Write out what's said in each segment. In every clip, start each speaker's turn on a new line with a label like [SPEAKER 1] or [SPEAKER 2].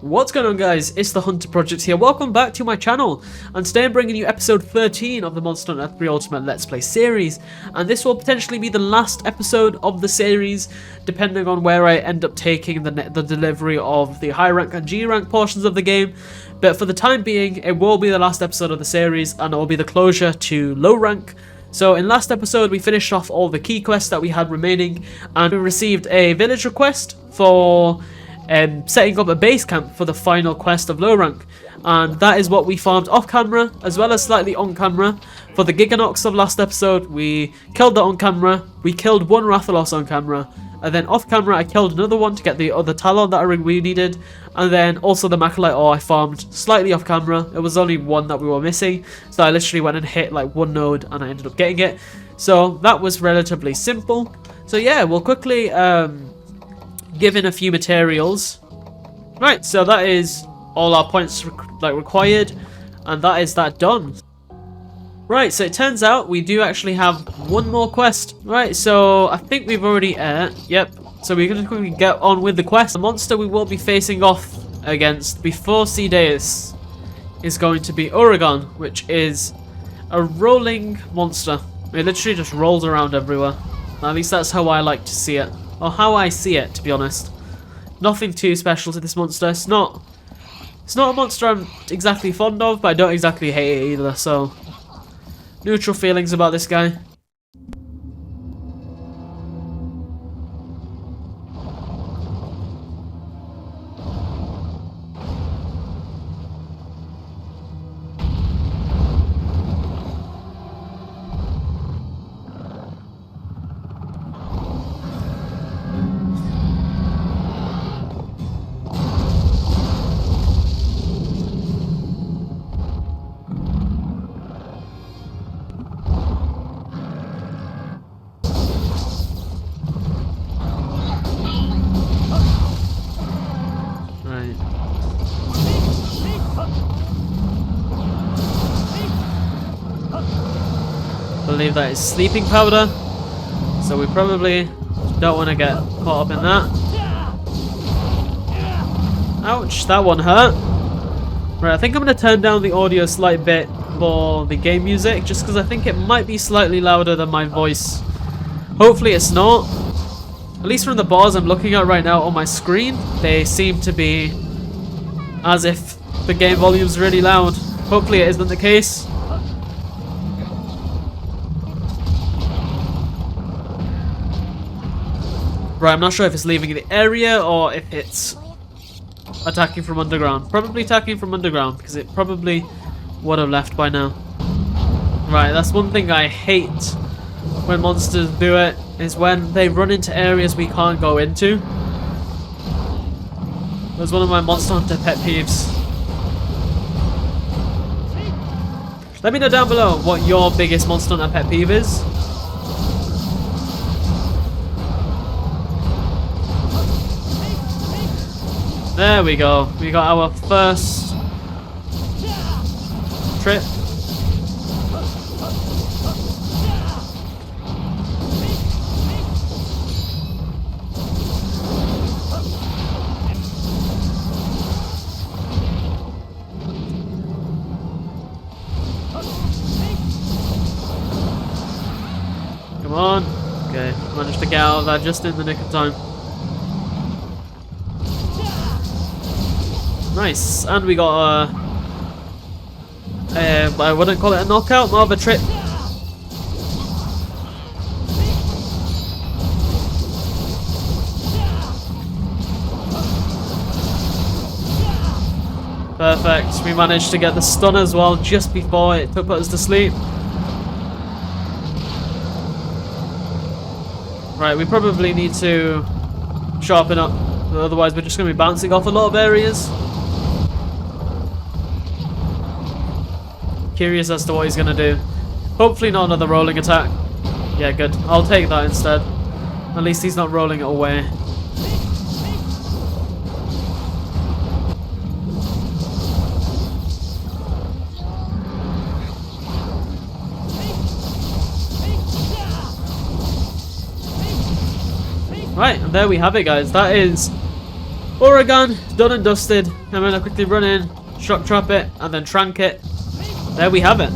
[SPEAKER 1] What's going on, guys? It's the Hunter Project here. Welcome back to my channel, and today I'm bringing you episode 13 of the Monster Hunter 3 Ultimate Let's Play series, and this will potentially be the last episode of the series, depending on where I end up taking the delivery of the high rank and G rank portions of the game. But for the time being, it will be the last episode of the series, and it will be the closure to low rank. So in last episode, we finished off all the key quests that we had remaining, and we received a village request for setting up a base camp for the final quest of low rank, and that is what we farmed off camera as well as slightly on camera. For the Giganox of last episode, we killed that on camera, we killed one Rathalos on camera, and then off camera I killed another one to get the other Talon that we needed, and then also the Macrolite ore I farmed slightly off camera. It was only one that we were missing, so I literally went and hit like one node and I ended up getting it. So that was relatively simple. So yeah, we'll quickly given a few materials. Right, so that is all our points required, and that is that done. Right, so it turns out we do actually have one more quest. Right, so I think we've already yep, so we're going to quickly get on with the quest. The monster we will be facing off against before Ceadeus is going to be Oregon, which is a rolling monster. It literally just rolls around everywhere. At least that's how I like to see it. Or how I see it, to be honest. Nothing too special to this monster. It's not a monster I'm exactly fond of, but I don't exactly hate it either, so neutral feelings about this guy. I believe that is sleeping powder, so we probably don't want to get caught up in that. Ouch, that one hurt. Right, I think I'm going to turn down the audio a slight bit for the game music, just because I think it might be slightly louder than my voice. Hopefully it's not. At least from the bars I'm looking at right now on my screen, they seem to be as if the game volume's really loud. Hopefully it isn't the case. Right, I'm not sure if it's leaving the area or if it's attacking from underground. Probably attacking from underground, because it probably would have left by now. Right, that's one thing I hate when monsters do it, is when they run into areas we can't go into. That's one of my Monster Hunter pet peeves. Let me know down below what your biggest Monster Hunter pet peeve is. There we go. We got our first trip. Come on. Okay, managed to get out of that just in the nick of time. Nice, and we got I wouldn't call it a knockout, more of a trip. Perfect, we managed to get the stun as well just before it put us to sleep. Right, we probably need to sharpen up, otherwise we're just going to be bouncing off a lot of areas. Curious as to what he's going to do. Hopefully not another rolling attack. Yeah, good. I'll take that instead. At least he's not rolling it away. Right, and there we have it, guys. That is Oregon, done and dusted. I'm gonna quickly run in, shock trap it, and then trank it. There we have it.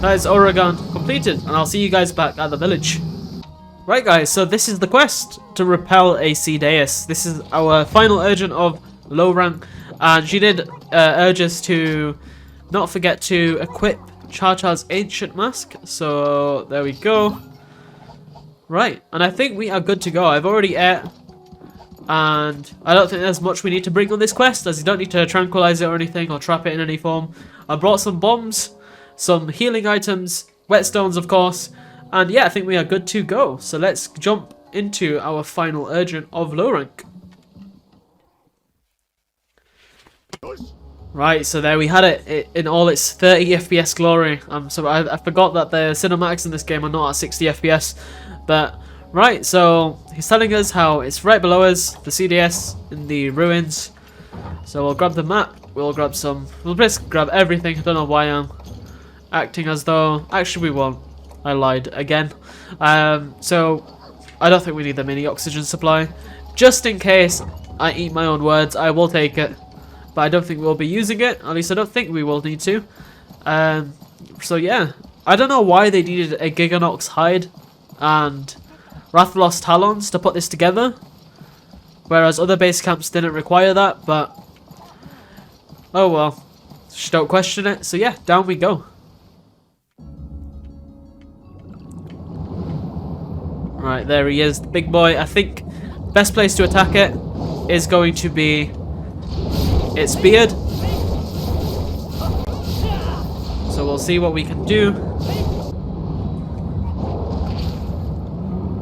[SPEAKER 1] That is Oregon completed, and I'll see you guys back at the village. Right guys, so this is the quest to repel a Ceadeus. This is our final urgent of low rank, and she did urge us to not forget to equip Char's ancient mask. So there we go. Right, and I think we are good to go. I've already ate, and I don't think there's much we need to bring on this quest, as you don't need to tranquilize it or anything, or trap it in any form. I brought some bombs, some healing items, whetstones of course, and yeah, I think we are good to go. So let's jump into our final urgent of low rank. Right, so there we had it in all its 30 FPS glory. So I forgot that the cinematics in this game are not at 60 FPS. But, right, so he's telling us how it's right below us, the CDS in the ruins. So we'll grab the map, we'll just grab everything. I don't know why I'm acting as though, actually we won't. I lied again. So I don't think we need the mini oxygen supply. Just in case I eat my own words, I will take it. But I don't think we'll be using it. At least I don't think we will need to. So yeah, I don't know why they needed a Giganox hide and Rathalos talons to put this together, whereas other base camps didn't require that. But oh well, just don't question it. So yeah, down we go. Right, there he is, the big boy. I think best place to attack it is going to be its beard. So we'll see what we can do.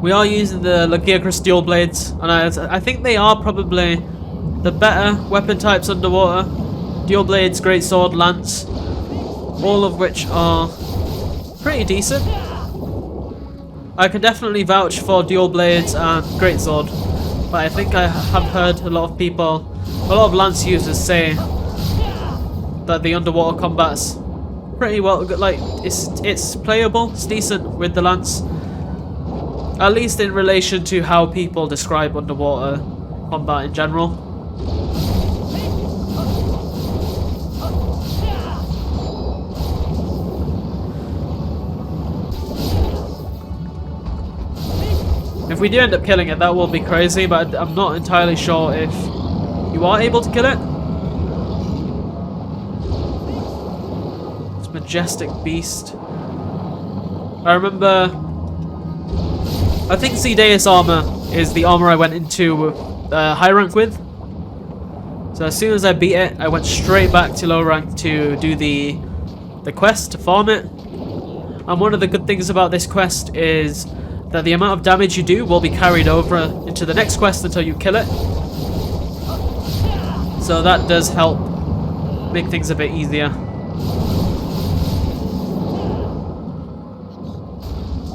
[SPEAKER 1] We are using the Lagiacrus dual blades, and I think they are probably the better weapon types underwater. Dual blades, great sword, lance, all of which are pretty decent. I can definitely vouch for dual blades and great sword, but I think I have heard a lot of lance users say that the underwater combat's pretty well, like it's playable, it's decent with the lance, at least in relation to how people describe underwater combat in general. If we do end up killing it, that will be crazy, but I'm not entirely sure if you are able to kill it. It's a majestic beast. I remember, I think Ceadeus armor is the armor I went into high rank with. So as soon as I beat it, I went straight back to low rank to do the quest to farm it. And one of the good things about this quest is that the amount of damage you do will be carried over into the next quest until you kill it. So that does help make things a bit easier.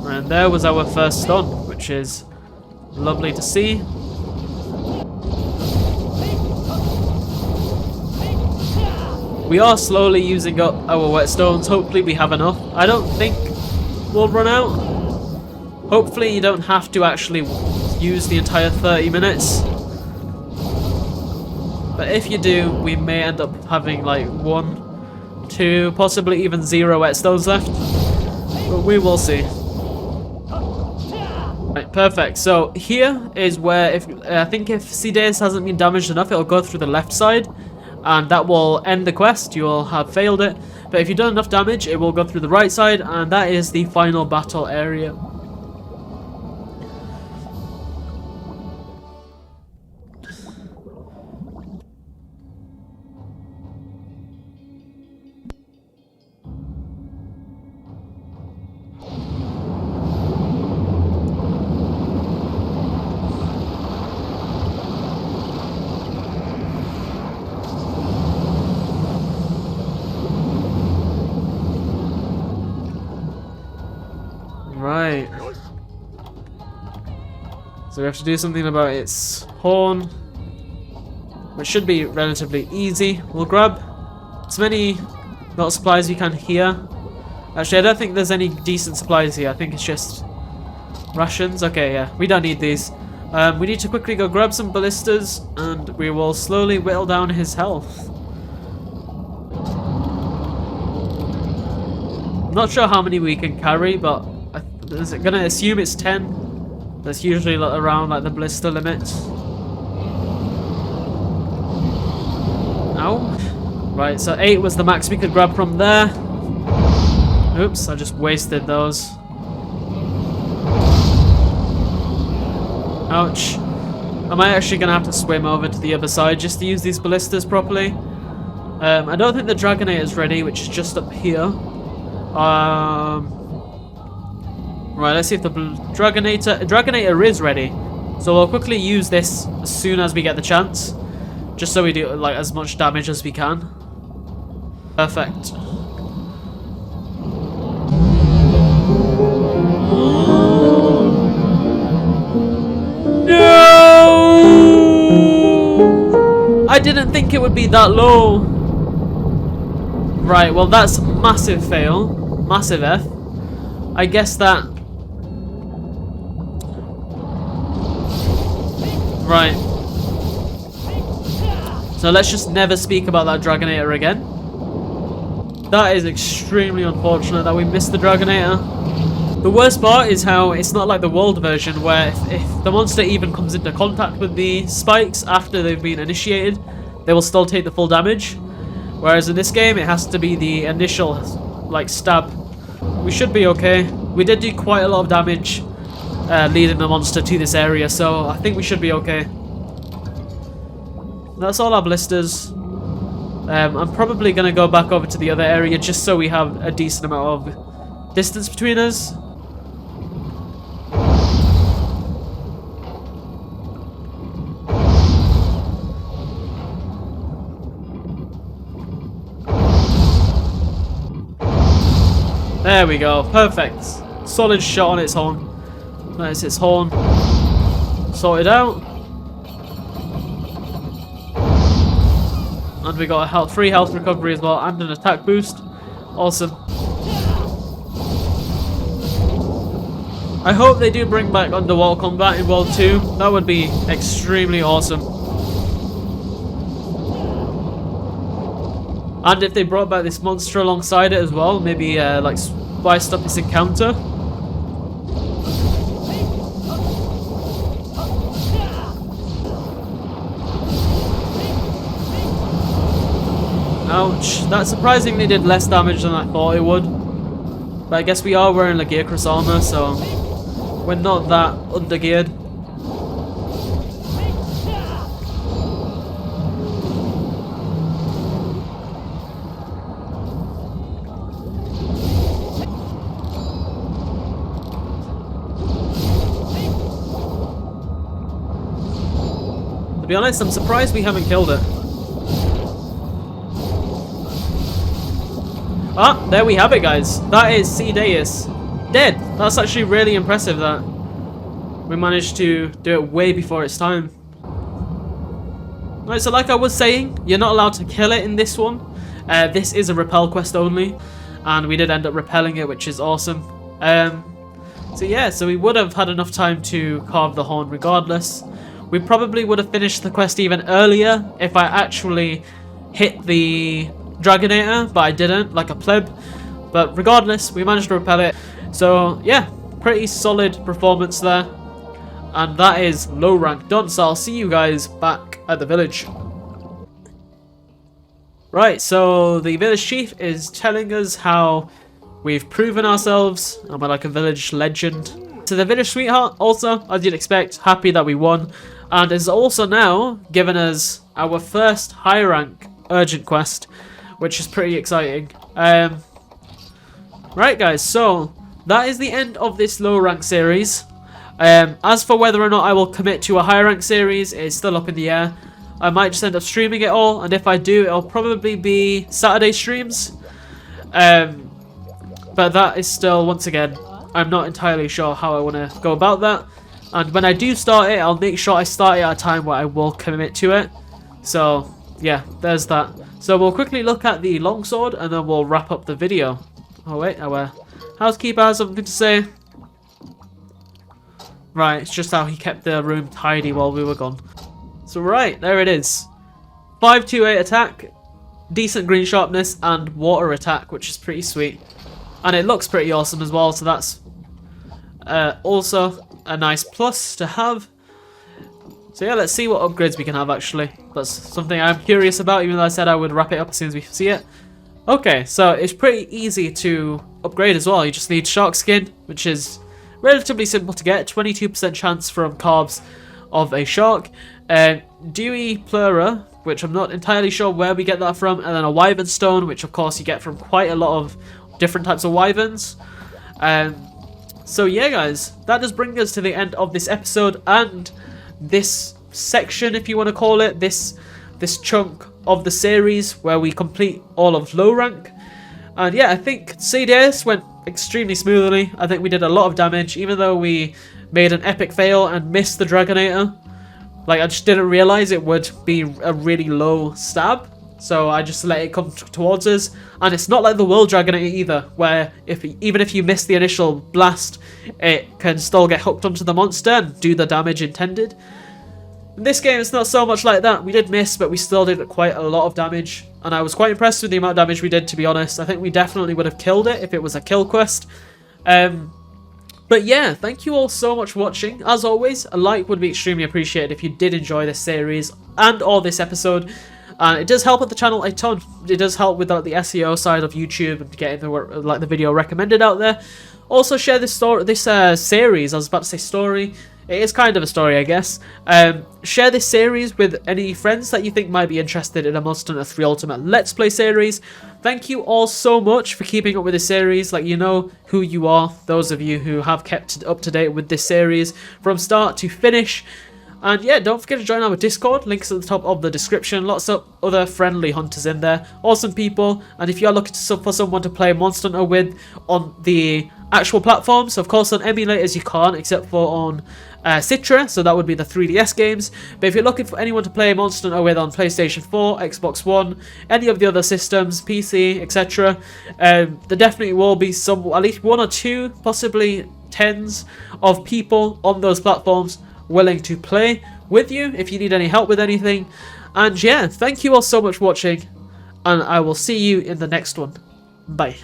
[SPEAKER 1] And there was our first stun, which is lovely to see. We are slowly using up our whetstones. Hopefully we have enough. I don't think we'll run out. Hopefully you don't have to actually use the entire 30 minutes. But if you do, we may end up having like 1, 2, possibly even 0 whetstones left. But we will see. Right, perfect. So here is where, I think if Ceadeus hasn't been damaged enough, it'll go through the left side. And that will end the quest. You'll have failed it. But if you've done enough damage, it will go through the right side. And that is the final battle area. Right. So we have to do something about its horn, which should be relatively easy. We'll grab as many not supplies we can here. Actually, I don't think there's any decent supplies here. I think it's just rations. Okay, yeah, we don't need these. We need to quickly go grab some ballistas, and we will slowly whittle down his health. I'm not sure how many we can carry, but I'm gonna assume it's 10. That's usually around like the blister limit. Ow. Right, so 8 was the max we could grab from there. Oops, I just wasted those. Ouch. Am I actually gonna have to swim over to the other side just to use these ballistas properly? I don't think the Dragonator is ready, which is just up here. Right, let's see if the Dragonator is ready. So we'll quickly use this as soon as we get the chance, just so we do like as much damage as we can. Perfect. No! I didn't think it would be that low. Right, well that's a massive fail. Massive F. I guess that... Right. So let's just never speak about that Dragonator again. That is extremely unfortunate that we missed the Dragonator. The worst part is how it's not like the world version where if the monster even comes into contact with the spikes after they've been initiated, they will still take the full damage. Whereas in this game, it has to be the initial, like, stab. We should be okay. We did do quite a lot of damage leading the monster to this area, so I think we should be okay. That's all our blisters. I'm probably going to go back over to the other area just so we have a decent amount of distance between us. There we go, perfect. Solid shot on its horn. That's its horn. Sorted out. And we got a free health recovery as well, and an attack boost. Awesome. I hope they do bring back underwater combat in World 2. That would be extremely awesome. And if they brought back this monster alongside it as well, maybe like spiced up this encounter. Ouch, that surprisingly did less damage than I thought it would. But I guess we are wearing the Gear Cross armor, so we're not that undergeared. To be honest, I'm surprised we haven't killed it. Ah, there we have it, guys. That is Ceadeus. Dead. That's actually really impressive that we managed to do it way before its time. Right, so like I was saying, you're not allowed to kill it in this one. This is a repel quest only, and we did end up repelling it, which is awesome. So yeah, so we would have had enough time to carve the horn regardless. We probably would have finished the quest even earlier if I actually hit the Dragonator, but I didn't, like a pleb. But regardless, we managed to repel it. So yeah, pretty solid performance there. And that is low rank done, so I'll see you guys back at the village. Right, so the village chief is telling us how we've proven ourselves and we're like a village legend. So the village sweetheart also, as you'd expect, happy that we won, and is also now given us our first high rank urgent quest, which is pretty exciting. Right guys, so that is the end of this low rank series. As for whether or not I will commit to a high rank series, it's still up in the air. I might just end up streaming it all, and if I do, it'll probably be Saturday streams. But that is still, once again, I'm not entirely sure how I want to go about that. And when I do start it, I'll make sure I start it at a time where I will commit to it. So yeah, there's that. So we'll quickly look at the longsword and then we'll wrap up the video. Oh wait, our housekeeper has something to say. Right, it's just how he kept the room tidy while we were gone. So right, there it is. 528 attack, decent green sharpness, and water attack, which is pretty sweet. And it looks pretty awesome as well, so that's also a nice plus to have. So yeah, let's see what upgrades we can have actually. That's something I'm curious about, even though I said I would wrap it up as soon as we see it. Okay, so it's pretty easy to upgrade as well. You just need shark skin, which is relatively simple to get. 22% chance from carbs of a shark. Dewy pleura, which I'm not entirely sure where we get that from. And then a wyvern stone, which of course you get from quite a lot of different types of wyverns. So yeah guys, that does bring us to the end of this episode and this section, if you want to call it, this chunk of the series where we complete all of low rank. And yeah, I think Ceadeus went extremely smoothly. I think we did a lot of damage, even though we made an epic fail and missed the Dragonator. Like, I just didn't realize it would be a really low stab, so I just let it come towards us. And it's not like the World Dragonator either, where even if you miss the initial blast, it can still get hooked onto the monster and do the damage intended. In this game, it's not so much like that. We did miss, but we still did quite a lot of damage. And I was quite impressed with the amount of damage we did, to be honest. I think we definitely would have killed it if it was a kill quest. But yeah, thank you all so much for watching. As always, a like would be extremely appreciated if you did enjoy this series and or this episode. And it does help with the channel a ton. It does help with the SEO side of YouTube and getting the video recommended out there. Also share this series. I was about to say story. It is kind of a story, I guess. Share this series with any friends that you think might be interested in a Monster Hunter 3 Ultimate Let's Play series. Thank you all so much for keeping up with this series. Like, you know who you are, those of you who have kept up to date with this series from start to finish. And yeah, don't forget to join our Discord, links at the top of the description. Lots of other friendly hunters in there, awesome people. And if you are looking for someone to play Monster Hunter with on the actual platforms, of course on emulators you can't, except for on Citra, so that would be the 3DS games. But if you're looking for anyone to play Monster Hunter with on PlayStation 4, Xbox One, any of the other systems, PC, etc., there definitely will be at least 1 or 2, possibly tens of people on those platforms willing to play with you if you need any help with anything. And yeah, thank you all so much for watching, and I will see you in the next one. Bye.